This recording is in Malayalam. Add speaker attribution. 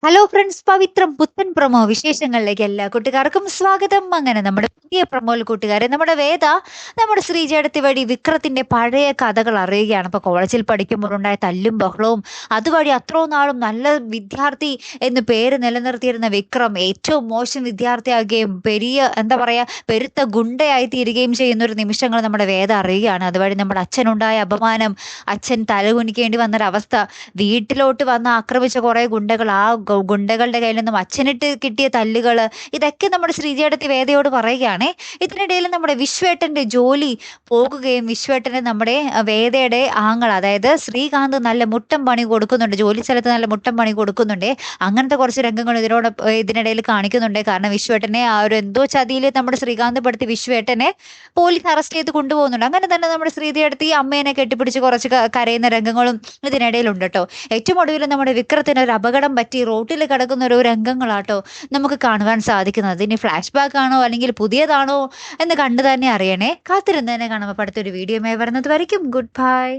Speaker 1: ഹലോ ഫ്രണ്ട്സ്, പവിത്രം പുത്തൻ പ്രൊമോ വിശേഷങ്ങളിലേക്ക് എല്ലാ കൂട്ടുകാർക്കും സ്വാഗതം. അങ്ങനെ നമ്മുടെ പുതിയ പ്രൊമോയിൽ കൂട്ടുകാരെ, നമ്മുടെ വേദ നമ്മുടെ ശ്രീജേടത്തി വഴി വിക്രത്തിന്റെ പഴയ കഥകൾ അറിയുകയാണ്. ഇപ്പൊ കോളേജിൽ പഠിക്കുമ്പോൾ ഉണ്ടായ തല്ലും ബഹളവും അതുവഴി അത്രോ നാളും നല്ല വിദ്യാർത്ഥി എന്ന് പേര് നിലനിർത്തിയിരുന്ന വിക്രം ഏറ്റവും മോശം വിദ്യാർത്ഥിയാകുകയും എന്താ പറയാ പെരുത്ത ഗുണ്ടയായി തീരുകയും ചെയ്യുന്ന ഒരു നിമിഷങ്ങൾ നമ്മുടെ വേദ അറിയുകയാണ്. അതുവഴി നമ്മുടെ അച്ഛനുണ്ടായ അപമാനം, അച്ഛൻ തലകുനിക്കേണ്ടി വന്നൊരവസ്ഥ, വീട്ടിലോട്ട് വന്ന് ആക്രമിച്ച കുറെ ഗുണ്ടകൾ, ആ ഗുണ്ടകളുടെ കയ്യിൽ നിന്നും അച്ഛനിട്ട് കിട്ടിയ തല്ലുകള്, ഇതൊക്കെ നമ്മുടെ ശ്രീജേടത്തി വേദയോട് പറയുകയാണേ. ഇതിനിടയിൽ നമ്മുടെ വിശ്വേട്ടന്റെ ജോലി പോകുകയും വിശ്വേട്ടന് നമ്മുടെ വേദയുടെ ആങ്ങൾ, അതായത് ശ്രീകാന്ത് നല്ല മുട്ടം പണി കൊടുക്കുന്നുണ്ട്, ജോലി സ്ഥലത്ത് നല്ല മുട്ടം പണി കൊടുക്കുന്നുണ്ട്. അങ്ങനത്തെ കുറച്ച് രംഗങ്ങൾ ഇതിനിടയിൽ കാണിക്കുന്നുണ്ട്. കാരണം വിശ്വേട്ടനെ ആ ഒരു എന്തോ ചതിയിൽ നമ്മുടെ ശ്രീകാന്ത് പെടുത്തി വിശ്വേട്ടനെ പോലീസ് അറസ്റ്റ് ചെയ്ത് കൊണ്ടുപോകുന്നുണ്ട്. അങ്ങനെ തന്നെ നമ്മുടെ ശ്രീജേടത്തി അമ്മേനെ കെട്ടിപ്പിടിച്ച് കുറച്ച് കരയുന്ന രംഗങ്ങളും ഇതിനിടയിലുണ്ട് കേട്ടോ. ഏറ്റവും ഒടുവിൽ നമ്മുടെ വിക്രത്തിന് ഒരു അപകടം പറ്റി റോട്ടിൽ കിടക്കുന്ന ഒരു രംഗങ്ങളാട്ടോ നമുക്ക് കാണുവാൻ സാധിക്കുന്നത്. ഇനി ഫ്ലാഷ് ബാക്ക് ആണോ അല്ലെങ്കിൽ പുതിയതാണോ എന്ന് കണ്ടു തന്നെ അറിയണേ. കാത്തിരുന്ന് തന്നെ കാണുമ്പോൾ അടുത്തൊരു വീഡിയോയുമായി വരുന്നത് വരയ്ക്കും. Good bye.